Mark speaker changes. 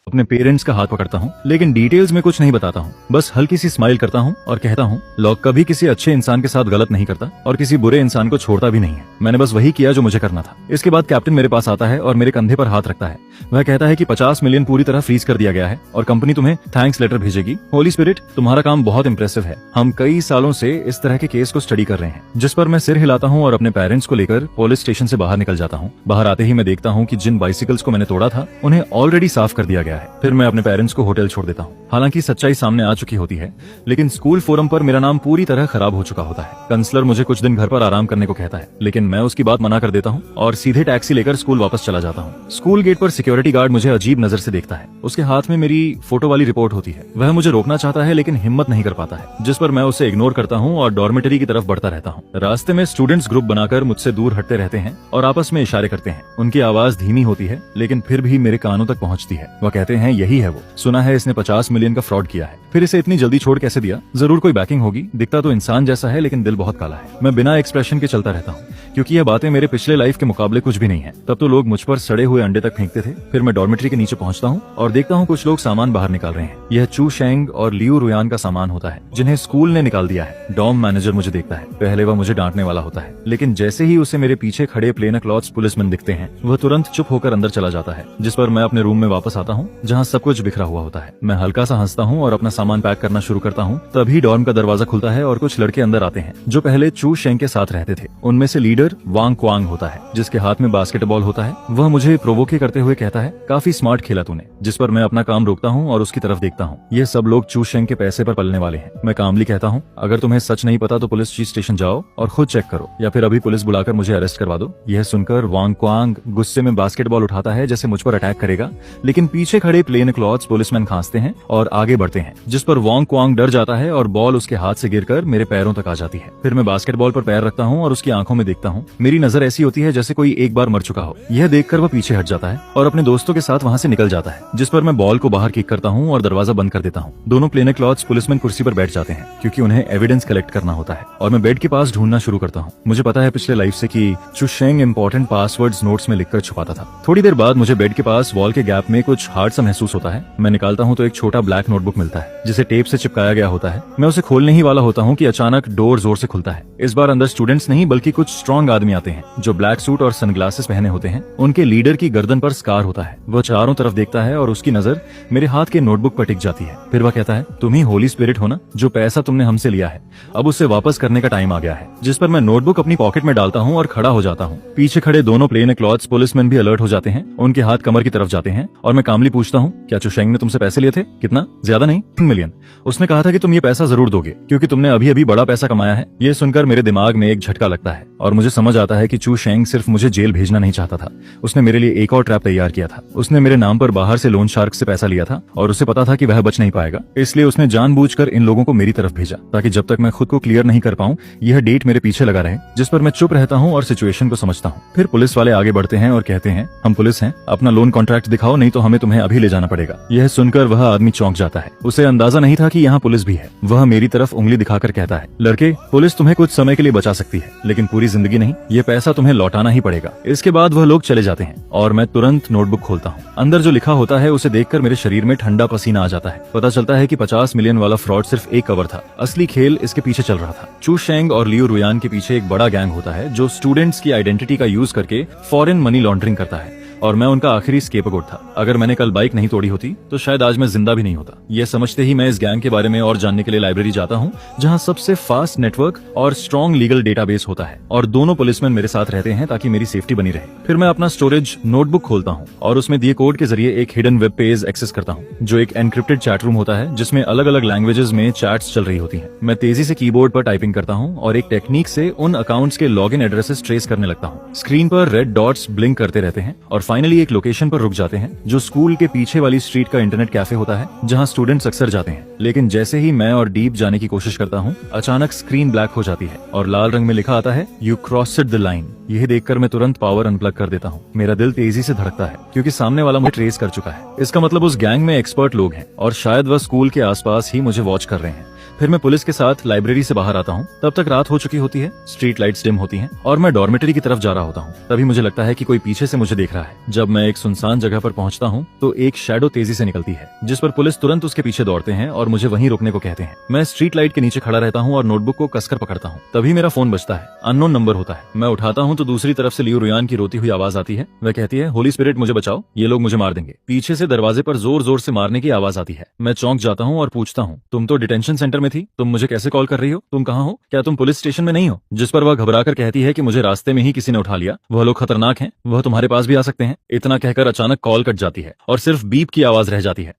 Speaker 1: अपने पेरेंट्स का हाथ पकड़ता हूँ, लेकिन डिटेल्स में कुछ नहीं बताता हूँ। बस हल्की सी स्माइल करता हूँ और कहता हूँ, लॉक कभी किसी अच्छे इंसान के साथ गलत नहीं करता और किसी बुरे इंसान को छोड़ता भी नहीं है। मैंने बस वही किया जो मुझे करना था। इसके बाद कैप्टन मेरे पास आता है और मेरे कंधे पर हाथ रखता है। वह कहता है कि 50 मिलियन पूरी तरह फ्रीज कर दिया गया है और कंपनी तुम्हें थैंक्स लेटर भेजेगी। होली स्पिरिट, तुम्हारा काम बहुत इंप्रेसिव है। हम कई सालों से इस तरह के केस को स्टडी कर रहे हैं। जिस पर मैं सिर हिलाता हूँ और अपने पेरेंट्स को लेकर पुलिस स्टेशन से बाहर निकल जाता हूँ। बाहर आते ही मैं देखता हूँ कि जिन बाइसिकल्स को मैंने तोड़ा था उन्हें ऑलरेडी साफ कर दिया गया है। फिर मैं अपने पेरेंट्स को होटल छोड़ देता हूँ। हालांकि सच्चाई सामने आ चुकी होती है, लेकिन स्कूल फोरम पर मेरा नाम पूरी तरह खराब हो चुका होता है। काउंसलर मुझे कुछ दिन घर पर आराम करने को कहता है, लेकिन मैं उसकी बात मना कर देता हूँ और सीधे टैक्सी लेकर स्कूल वापस चला जाता हूँ। स्कूल गेट पर सिक्योरिटी गार्ड मुझे अजीब नजर से देखता है। उसके हाथ में मेरी फोटो वाली रिपोर्ट होती है। वह मुझे रोकना चाहता है, लेकिन हिम्मत नहीं कर पाता है, जिस पर मैं उसे इग्नोर करता हूँ और डॉर्मेटरी की तरफ बढ़ता रहता हूँ। रास्ते में स्टूडेंट्स ग्रुप बनाकर मुझसे दूर हटते रहते हैं और आपस में इशारे करते हैं। उनकी आवाज धीमी होती है, लेकिन फिर भी मेरे कानों तक पहुंचती है। वह कहते हैं, यही है वो, सुना है इसने 50 मिलियन का फ्रॉड किया है। फिर इसे इतनी जल्दी छोड़ कैसे दिया? जरूर कोई बैकिंग होगी। दिखता तो इंसान जैसा है, लेकिन दिल बहुत काला है। मैं बिना एक्सप्रेशन के चलता रहता हूँ, क्योंकि यह बातें मेरे पिछले लाइफ के मुकाबले कुछ भी नहीं है। तब तो लोग मुझ पर सड़े हुए अंडे तक फेंकते थे। फिर मैं डॉर्मेटरी के नीचे पहुंचता हूँ और देखता हूँ कुछ लोग सामान बाहर निकाल रहे हैं। यह चू शेंग और लियू रुयान का सामान होता है, जिन्हें स्कूल ने निकाल दिया है। डॉम मैनेजर मुझे देखता है। पहले वह मुझे डांटने वाला होता है, लेकिन जैसे ही उसे मेरे पीछे खड़े प्लेन क्लॉथ्स पुलिसमैन दिखते हैं, वह तुरंत चुप होकर अंदर चला जाता है। जिस पर मैं अपने रूम में वापस आता हूँ, जहाँ सब कुछ बिखरा हुआ होता है। मैं हल्का सा हंसता हूँ और अपना सामान पैक करना शुरू करता हूँ। तभी डॉर्म का दरवाजा खुलता है और कुछ लड़के अंदर आते हैं, जो पहले चू शेंग के साथ रहते थे। उनमें से लीडर वांग क्वांग होता है, जिसके हाथ में बास्केटबॉल होता है। वह मुझे प्रोवोके करते हुए कहता है, काफी स्मार्ट खेला तूने। जिस पर मैं अपना काम रोकता हूँ और उसकी तरफ देखता हूँ। ये सब लोग चू शेंग के पैसे पर पलने वाले हैं। मैं कामली कहता हूँ, अगर तुम्हें सच नहीं पता तो पुलिस चीफ स्टेशन जाओ और खुद चेक करो, या फिर अभी पुलिस बुलाकर मुझे अरेस्ट करवा दो। यह सुनकर वांग क्वांग गुस्से में बास्केटबॉल उठाता है, जैसे मुझ पर अटैक करेगा, लेकिन पीछे खड़े प्लेन क्लॉथ्स पुलिसमैन खांसते हैं और आगे बढ़ते हैं, जिस पर वांग क्वांग डर जाता है और बॉल उसके हाथ से गिरकर मेरे पैरों तक आ जाती है। फिर मैं बास्केटबॉल पर पैर रखता हूँ और उसकी आंखों में देखता हूँ। मेरी नजर ऐसी होती है जैसे कोई एक बार मर चुका हो। यह देखकर वह पीछे हट जाता है और अपने दोस्तों के साथ वहाँ से निकल जाता है, जिस पर मैं बॉल को बाहर किक करता हूँ और दरवाजा बंद कर देता हूँ। दोनों प्लेन क्लॉथ्स पुलिसमैन कुर्सी पर बैठ जाते हैं, क्योंकि उन्हें एविडेंस कलेक्ट करना होता है, और मैं बेड के पास ढूंढना शुरू करता हूँ। मुझे पता है पिछले लाइफ से कि चू शेंग इंपॉर्टेंट पासवर्ड्स नोट्स में लिखकर छुपाता था। थोड़ी देर बाद मुझे बेड के पास वॉल के गैप में कुछ हार्ड सा महसूस होता है। मैं निकालता हूँ तो एक छोटा ब्लैक नोटबुक मिलता है, जिसे टेप से चिपकाया गया होता है। मैं उसे खोलने ही वाला होता हूँ कि अचानक डोर जोर से खुलता है। इस बार अंदर स्टूडेंट्स नहीं, बल्कि कुछ स्ट्रॉन्ग आदमी आते हैं, जो ब्लैक सूट और सनग्लासेस पहने होते हैं। उनके लीडर की गर्दन पर स्कार होता है। वह चारों तरफ देखता है और उसकी नजर मेरे हाथ के नोटबुक पर टिक जाती है। फिर वह कहता है, तुम ही होली स्पिरिट हो ना, जो पैसा तुमने हमसे लिया है, अब उसे वापस करने का टाइम आ गया है। जिस पर मैं नोटबुक अपनी पॉकेट में डालता हूँ और खड़ा हो जाता हूँ। पीछे खड़े दोनों प्लेन क्लॉथ्स पुलिसमैन भी अलर्ट हो जाते हैं। उनके हाथ कमर की तरफ जाते हैं और मैं कामली पूछता हूँ, क्या चू शेंग ने तुमसे पैसे लिए थे? कितना? ज्यादा नहीं, 3 मिलियन। उसने कहा था कि तुम ये पैसा जरूर दोगे, क्योंकि तुमने अभी अभी बड़ा पैसा कमाया है। ये सुनकर मेरे दिमाग में एक झटका लगता है और मुझे समझ आता है कि चू शेंग सिर्फ मुझे जेल भेजना नहीं चाहता था, उसने मेरे लिए एक और ट्रैप तैयार किया था। उसने मेरे नाम पर बाहर से लोन शार्क से पैसा लिया था और उसे पता था कि वह बच नहीं पाएगा, इसलिए उसने जानबूझकर इन लोगों को मेरी तरफ भेजा, ताकि जब तक मैं खुद को क्लियर नहीं कर पाऊं यह डेट मेरे पीछे लगा रहे। जिस पर मैं चुप रहता हूं और सिचुएशन को समझता हूं। फिर पुलिस वाले आगे बढ़ते हैं और कहते हैं, हम पुलिस हैं, अपना लोन कॉन्ट्रैक्ट दिखाओ, नहीं तो हमें तुम्हें अभी ले जाना पड़ेगा। यह सुनकर वह आदमी चौंक जाता है। उसे अंदाजा नहीं था कि यहाँ पुलिस भी है। वह मेरी तरफ उंगली दिखाकर कहता है, लड़के, पुलिस तुम्हें कुछ समय के लिए बचा सकती है, लेकिन पूरी जिंदगी नहीं। ये पैसा तुम्हें लौटाना ही पड़ेगा। इसके बाद वह लोग चले जाते हैं और मैं तुरंत नोटबुक खोलता हूँ। अंदर जो लिखा होता है उसे देखकर मेरे शरीर में ठंडा पसीना आ जाता है। पता चलता है कि 50 मिलियन वाला फ्रॉड सिर्फ एक कवर था, असली खेल इसके पीछे चल रहा था। चू शेंग और लियू रुयान के पीछे एक बड़ा गैंग होता है, जो स्टूडेंट्स की आइडेंटिटी का यूज करके फॉरेन मनी लॉन्ड्रिंग करता है, और मैं उनका आखिरी स्केपगोट था। अगर मैंने कल बाइक नहीं तोड़ी होती तो शायद आज मैं जिंदा भी नहीं होता। यह समझते ही मैं इस गैंग के बारे में और जानने के लिए लाइब्रेरी जाता हूँ, जहाँ सबसे फास्ट नेटवर्क और स्ट्रॉन्ग लीगल डेटाबेस होता है, और दोनों पुलिसमैन मेरे साथ रहते हैं ताकि मेरी सेफ्टी बनी रहे। फिर मैं अपना स्टोरेज नोटबुक खोलता हूँ और उसमें दिए कोड के जरिए एक हिडन वेब पेज एक्सेस करता हूँ, जो एक एनक्रिप्टेड चैट रूम होता है, जिसमें अलग अलग लैंग्वेजेस में चैट्स चल रही होती हैं। मैं तेजी से कीबोर्ड पर टाइपिंग करता हूँ और एक टेक्निक से उन अकाउंट्स के लॉगिन एड्रेसेस ट्रेस करने लगता हूँ। स्क्रीन पर रेड डॉट्स ब्लिंक करते रहते हैं और फाइनली एक लोकेशन पर रुक जाते हैं, जो स्कूल के पीछे वाली स्ट्रीट का इंटरनेट कैफे होता है, जहां स्टूडेंट्स अक्सर जाते हैं। लेकिन जैसे ही मैं और डीप जाने की कोशिश करता हूं, अचानक स्क्रीन ब्लैक हो जाती है और लाल रंग में लिखा आता है, यू क्रॉस्ड द लाइन। यह देखकर मैं तुरंत पावर अनप्लग कर देता हूं। मेरा दिल तेजी से धड़कता है, क्योंकि सामने वाला मुझे ट्रेस कर चुका है। इसका मतलब उस गैंग में एक्सपर्ट लोग हैं और शायद वह स्कूल के आसपास ही मुझे वॉच कर रहे हैं। फिर मैं पुलिस के साथ लाइब्रेरी से बाहर आता हूँ। तब तक रात हो चुकी होती है, स्ट्रीट लाइट्स डिम होती हैं और मैं डॉर्मेटरी की तरफ जा रहा होता हूँ। तभी मुझे लगता है कि कोई पीछे से मुझे देख रहा है। जब मैं एक सुनसान जगह पर पहुंचता हूँ तो एक शैडो तेजी से निकलती है, जिस पर पुलिस तुरंत उसके पीछे दौड़ते हैं और मुझे वहीं रोकने को कहते हैं। मैं स्ट्रीट लाइट के नीचे खड़ा रहता हूँ और नोटबुक को कसकर पकड़ता हूँ। तभी मेरा फोन बजता है, अननोन नंबर होता है। मैं उठाता हूँ तो दूसरी तरफ से लियो रुयान की रोती हुई आवाज आती है। वह कहती है, होली स्पिरिट मुझे बचाओ, ये लोग मुझे मार देंगे। पीछे से दरवाजे पर जोर जोर से मारने की आवाज आती है। मैं चौंक जाता हूँ और पूछता हूँ, तुम तो डिटेंशन सेंटर में थी, तुम मुझे कैसे कॉल कर रही हो? तुम कहाँ हो? क्या तुम पुलिस स्टेशन में नहीं हो? जिस पर वह घबराकर कहती है कि मुझे रास्ते में ही किसी ने उठा लिया, वह लोग खतरनाक हैं, वह तुम्हारे पास भी आ सकते हैं। इतना कहकर अचानक कॉल कट जाती है और सिर्फ बीप की आवाज रह जाती है।